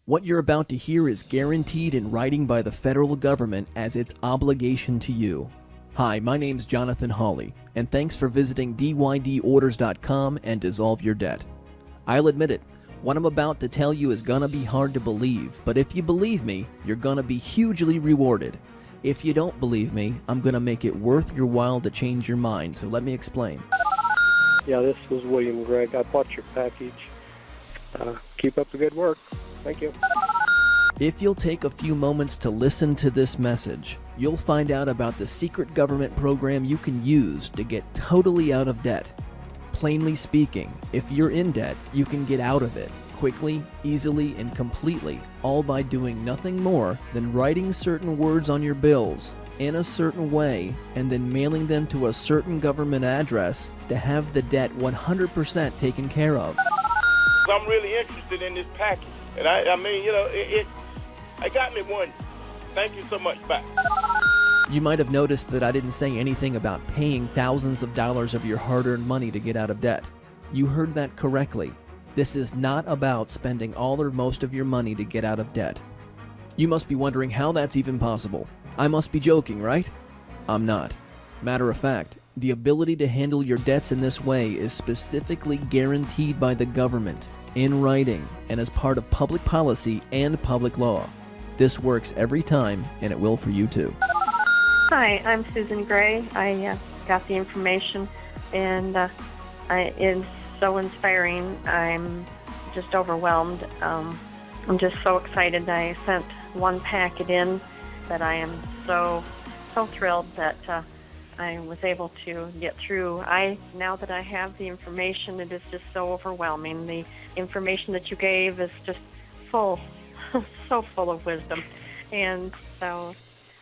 What you're about to hear is guaranteed in writing by the federal government as its obligation to you. Hi, my name's Jonathan Hawley, and thanks for visiting dydorders.com and Dissolve Your Debt. I'll admit it, what I'm about to tell you is gonna be hard to believe, but if you believe me, you're gonna be hugely rewarded. If you don't believe me, I'm gonna make it worth your while to change your mind, so let me explain. Yeah, this is William Gregg. I bought your package. Keep up the good work. Thank you. If you'll take a few moments to listen to this message, you'll find out about the secret government program you can use to get totally out of debt. Plainly speaking, if you're in debt, you can get out of it quickly, easily, and completely, all by doing nothing more than writing certain words on your bills in a certain way and then mailing them to a certain government address to have the debt 100% taken care of. I'm really interested in this package. And I mean, you know, it got me one. Thank you so much. Bye. You might have noticed that I didn't say anything about paying thousands of dollars of your hard-earned money to get out of debt. You heard that correctly. This is not about spending all or most of your money to get out of debt. You must be wondering how that's even possible. I must be joking, right? I'm not. Matter of fact, the ability to handle your debts in this way is specifically guaranteed by the government, in writing, and as part of public policy and public law. This works every time, and it will for you too. Hi, I'm Susan Gray. I got the information, and it's so inspiring. I'm just overwhelmed. I'm just so excited. I sent one packet in, but I am so thrilled that I was able to get through. Now that I have the information, it is just so overwhelming. The information that you gave is just full, so full of wisdom. And so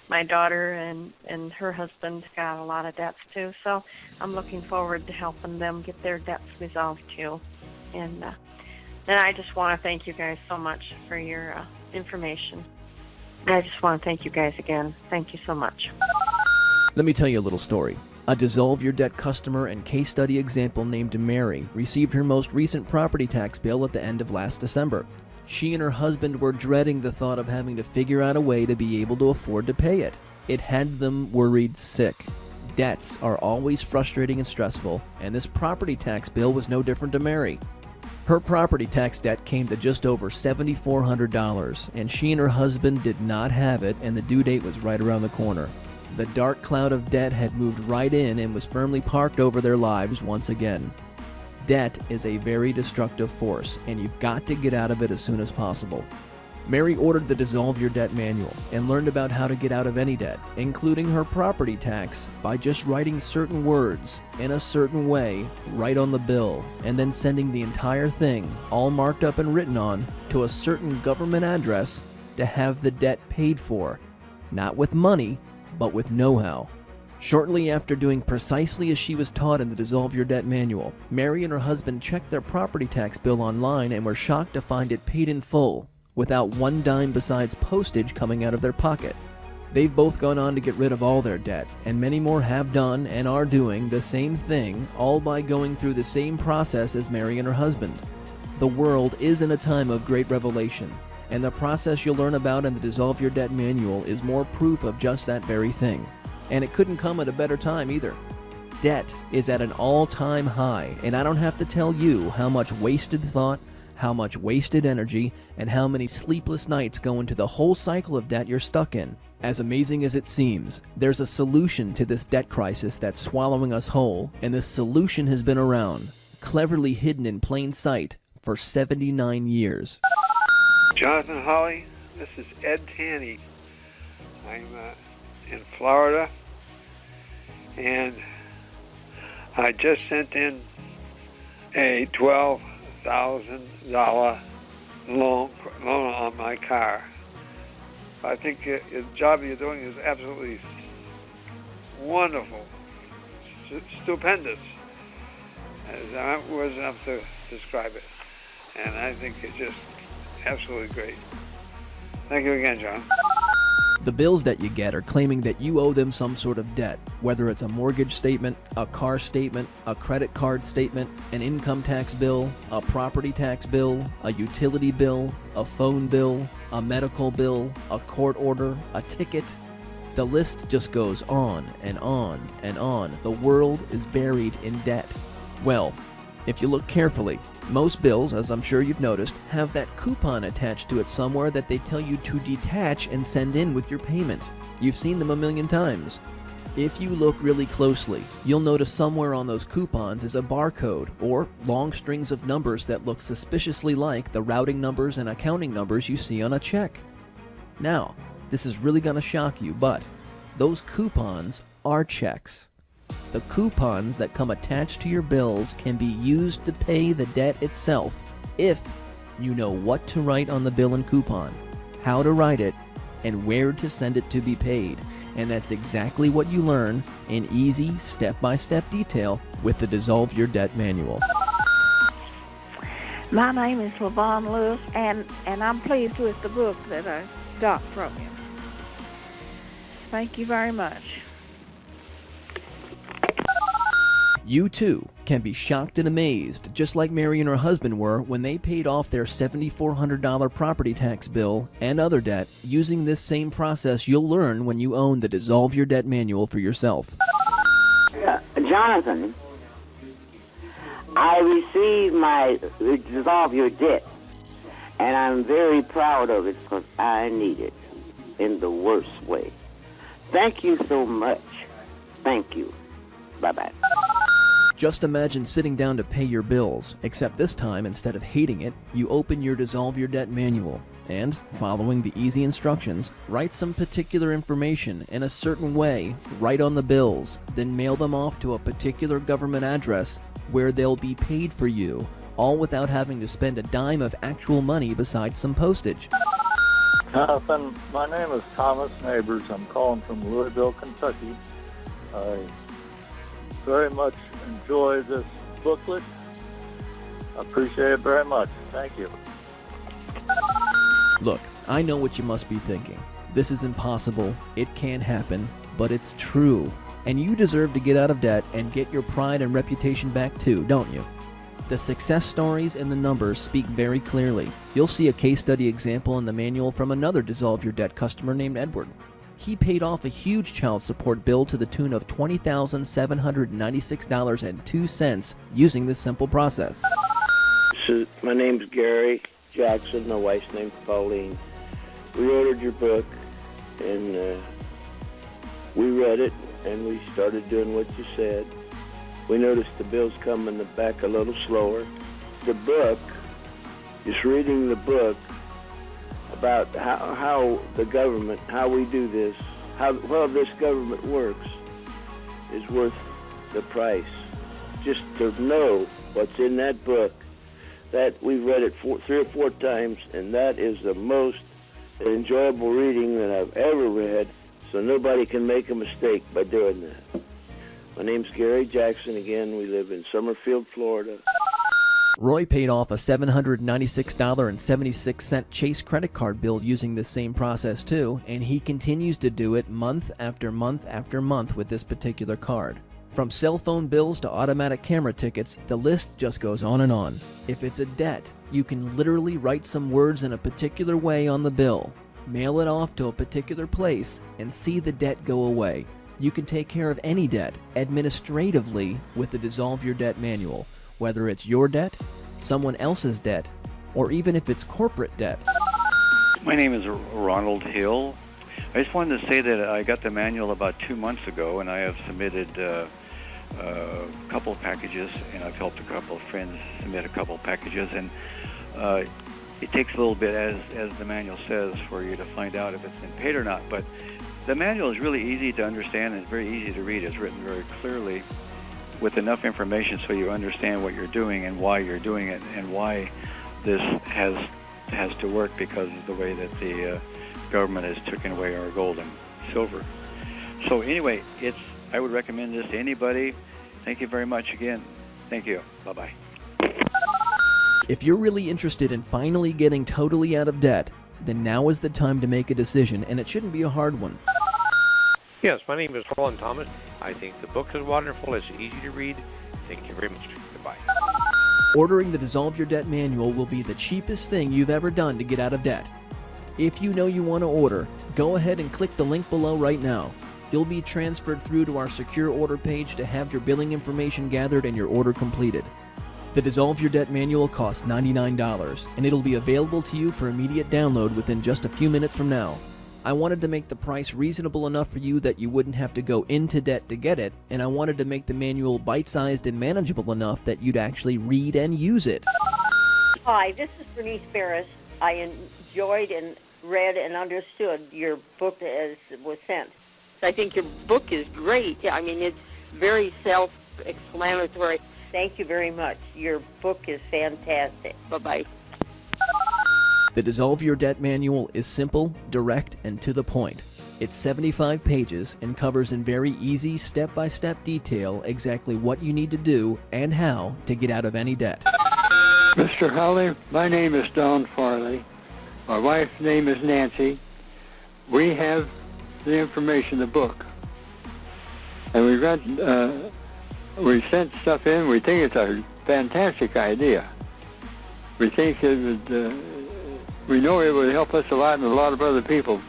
my daughter and her husband got a lot of debts too, so I'm looking forward to helping them get their debts resolved too. And I just want to thank you guys so much for your information. I just want to thank you guys again. Thank you so much. Let me tell you a little story. A Dissolve Your Debt customer and case study example named Mary received her most recent property tax bill at the end of last December. She and her husband were dreading the thought of having to figure out a way to be able to afford to pay it. It had them worried sick. Debts are always frustrating and stressful, and this property tax bill was no different to Mary. Her property tax debt came to just over $7,400, and she and her husband did not have it, and the due date was right around the corner. The dark cloud of debt had moved right in and was firmly parked over their lives once again. Debt is a very destructive force, and you've got to get out of it as soon as possible. Mary ordered the Dissolve Your Debt manual and learned about how to get out of any debt, including her property tax, by just writing certain words in a certain way right on the bill, and then sending the entire thing, all marked up and written on, to a certain government address to have the debt paid for, not with money, but with know-how. Shortly after doing precisely as she was taught in the Dissolve Your Debt manual, Mary and her husband checked their property tax bill online and were shocked to find it paid in full, without one dime besides postage coming out of their pocket. They've both gone on to get rid of all their debt, and many more have done and are doing the same thing, all by going through the same process as Mary and her husband. The world is in a time of great revelation, and the process you'll learn about in the Dissolve Your Debt manual is more proof of just that very thing. And it couldn't come at a better time either. Debt is at an all-time high, and I don't have to tell you how much wasted thought, how much wasted energy, and how many sleepless nights go into the whole cycle of debt you're stuck in. As amazing as it seems, there's a solution to this debt crisis that's swallowing us whole, and this solution has been around, cleverly hidden in plain sight, for 79 years. Jonathan Hawley, this is Ed Tanny. I'm in Florida, and I just sent in a $12,000 loan on my car. I think the job you're doing is absolutely wonderful, stupendous. There aren't words enough to describe it, and I think it's just absolutely great. Thank you again, John. The bills that you get are claiming that you owe them some sort of debt, whether it's a mortgage statement, a car statement, a credit card statement, an income tax bill, a property tax bill, a utility bill, a phone bill, a medical bill, a court order, a ticket. The list just goes on and on and on. The world is buried in debt. Well, if you look carefully, most bills, as I'm sure you've noticed, have that coupon attached to it somewhere that they tell you to detach and send in with your payment. You've seen them a million times. If you look really closely, you'll notice somewhere on those coupons is a barcode or long strings of numbers that look suspiciously like the routing numbers and accounting numbers you see on a check. Now, this is really going to shock you, but those coupons are checks. The coupons that come attached to your bills can be used to pay the debt itself if you know what to write on the bill and coupon, how to write it, and where to send it to be paid. And that's exactly what you learn in easy step-by-step detail with the Dissolve Your Debt Manual. My name is LaVon Lewis, and I'm pleased with the book that I got from you. Thank you very much. You too can be shocked and amazed, just like Mary and her husband were when they paid off their $7,400 property tax bill and other debt using this same process you'll learn when you own the Dissolve Your Debt Manual for yourself. Jonathan, I received my Dissolve Your Debt, and I'm very proud of it because I need it in the worst way. Thank you so much. Thank you. Bye-bye. Just imagine sitting down to pay your bills, except this time, instead of hating it, you open your Dissolve Your Debt Manual and, following the easy instructions, write some particular information in a certain way right on the bills, then mail them off to a particular government address where they'll be paid for you, all without having to spend a dime of actual money besides some postage. Jonathan, my name is Thomas Neighbors. I'm calling from Louisville, Kentucky. I very much enjoy this booklet. I appreciate it very much. Thank you. Look, I know what you must be thinking. This is impossible, it can't happen, but it's true. And you deserve to get out of debt and get your pride and reputation back too, don't you? The success stories and the numbers speak very clearly. You'll see a case study example in the manual from another Dissolve Your Debt customer named Edward. He paid off a huge child support bill to the tune of $20,796.02 using this simple process. My name's Gary Jackson. My wife's name's Pauline. We ordered your book, and we read it, and we started doing what you said. We noticed the bills come in the back a little slower. The book, just reading the book, about how the government, how we do this, how well this government works, is worth the price. Just to know what's in that book, that we've read it 3 or 4 times, and that is the most enjoyable reading that I've ever read, so nobody can make a mistake by doing that. My name's Gary Jackson again. We live in Summerfield, Florida. Roy paid off a $796.76 Chase credit card bill using this same process too, and he continues to do it month after month after month with this particular card. From cell phone bills to automatic camera tickets, the list just goes on and on. If it's a debt, you can literally write some words in a particular way on the bill, mail it off to a particular place, and see the debt go away. You can take care of any debt administratively with the Dissolve Your Debt Manual, whether it's your debt, someone else's debt, or even if it's corporate debt. My name is Ronald Hill. I just wanted to say that I got the manual about 2 months ago, and I have submitted a couple of packages, and I've helped a couple of friends submit a couple of packages, and it takes a little bit, as the manual says, for you to find out if it's been paid or not. But the manual is really easy to understand and it's very easy to read. It's written very clearly with enough information so you understand what you're doing and why you're doing it and why this has to work because of the way that the government has taken away our gold and silver. So anyway, I would recommend this to anybody. Thank you very much again. Thank you. Bye-bye. If you're really interested in finally getting totally out of debt, then now is the time to make a decision, and it shouldn't be a hard one. Yes, my name is Roland Thomas. I think the book is wonderful. It's easy to read. Thank you very much. Goodbye. Ordering the Dissolve Your Debt manual will be the cheapest thing you've ever done to get out of debt. If you know you want to order, go ahead and click the link below right now. You'll be transferred through to our secure order page to have your billing information gathered and your order completed. The Dissolve Your Debt manual costs $99, and it'll be available to you for immediate download within just a few minutes from now. I wanted to make the price reasonable enough for you that you wouldn't have to go into debt to get it, and I wanted to make the manual bite-sized and manageable enough that you'd actually read and use it. Hi, this is Bernice Barris. I enjoyed and read and understood your book as it was sent. I think your book is great. I mean, it's very self-explanatory. Thank you very much. Your book is fantastic. Bye-bye. The Dissolve Your Debt manual is simple, direct, and to the point. It's 75 pages and covers in very easy, step-by-step detail exactly what you need to do and how to get out of any debt. Mr. Howley, my name is Don Farley. My wife's name is Nancy. We have the information, the book. And we sent stuff in. We think it's a fantastic idea. We think it would, we know it would help us a lot and a lot of other people.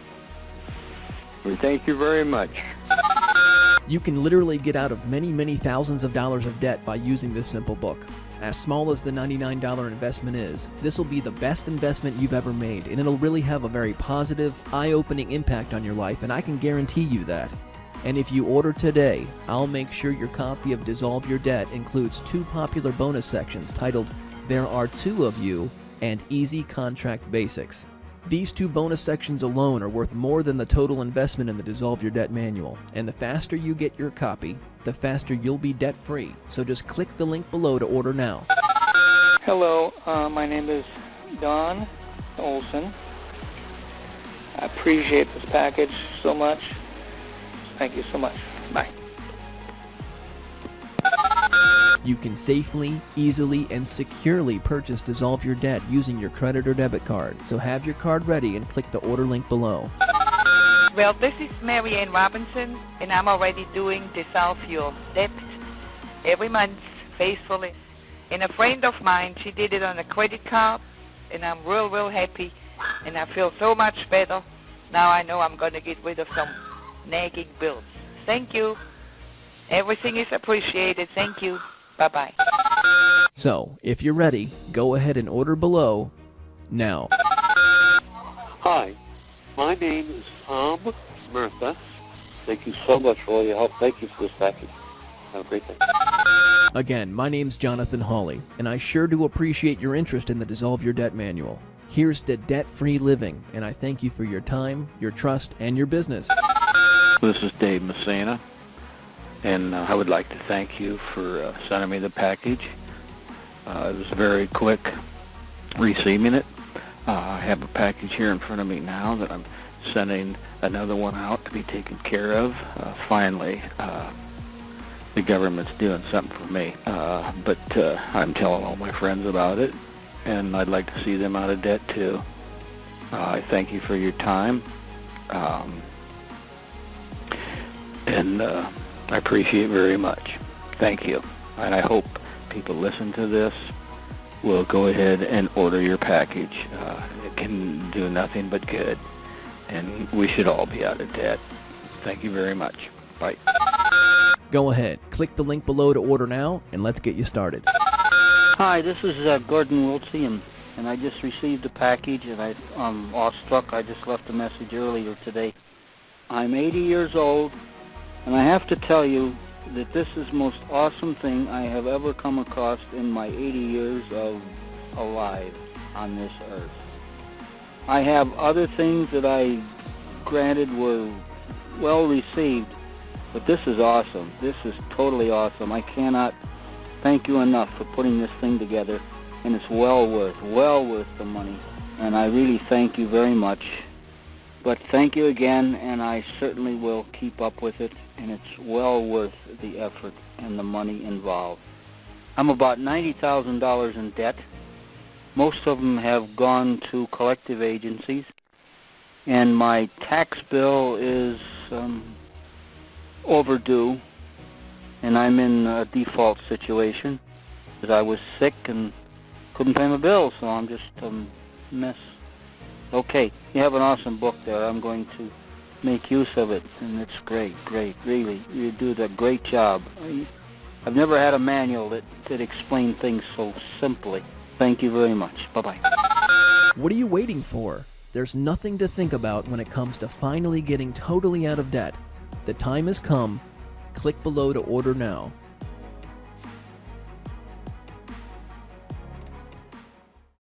We thank you very much. You can literally get out of many, many thousands of dollars of debt by using this simple book. As small as the $99 investment is, this will be the best investment you've ever made, and it'll really have a very positive, eye-opening impact on your life, and I can guarantee you that. And if you order today, I'll make sure your copy of Dissolve Your Debt includes 2 popular bonus sections titled There Are 2 of You and Easy Contract Basics. These 2 bonus sections alone are worth more than the total investment in the Dissolve Your Debt manual, and the faster you get your copy, the faster you'll be debt-free. So just click the link below to order now. Hello, my name is Don Olson. I appreciate this package so much. Thank you so much. Bye. You can safely, easily, and securely purchase Dissolve Your Debt using your credit or debit card. So have your card ready and click the order link below. Well, this is Mary Ann Robinson, and I'm already doing Dissolve Your Debt every month faithfully. And a friend of mine, she did it on a credit card, and I'm real happy, and I feel so much better. Now I know I'm going to get rid of some nagging bills. Thank you. Everything is appreciated. Thank you. Bye-bye. So, if you're ready, go ahead and order below now. Hi, my name is Tom Murtha. Thank you so much for all your help. Thank you for this package. Have a great day. Again, my name's Jonathan Hawley, and I sure do appreciate your interest in the Dissolve Your Debt manual. Here's to debt-free living, and I thank you for your time, your trust, and your business. This is Dave Messina, and I would like to thank you for sending me the package. It was very quick receiving it. I have a package here in front of me now that I'm sending another one out to be taken care of. Finally, the government's doing something for me. But I'm telling all my friends about it, and I'd like to see them out of debt too. I thank you for your time. And I appreciate it very much. Thank you. And I hope people listen to this will go ahead and order your package. It can do nothing but good. And we should all be out of debt. Thank you very much. Bye. Go ahead, click the link below to order now, and let's get you started. Hi, this is Gordon Wiltse, and I just received a package, and I'm awestruck. I just left a message earlier today. I'm 80 years old, and I have to tell you that this is the most awesome thing I have ever come across in my 80 years of alive on this earth. I have other things that I granted were well received, but this is awesome. This is totally awesome. I cannot thank you enough for putting this thing together, and it's well worth the money, and I really thank you very much. But thank you again, and I certainly will keep up with it, and it's well worth the effort and the money involved. I'm about $90,000 in debt. Most of them have gone to collective agencies, and my tax bill is overdue, and I'm in a default situation because I was sick and couldn't pay my bills, so I'm just a mess. Okay, you have an awesome book there. I'm going to make use of it, and it's great, really. You do a great job. I've never had a manual that explained things so simply. Thank you very much. Bye-bye. What are you waiting for? There's nothing to think about when it comes to finally getting totally out of debt. The time has come. Click below to order now.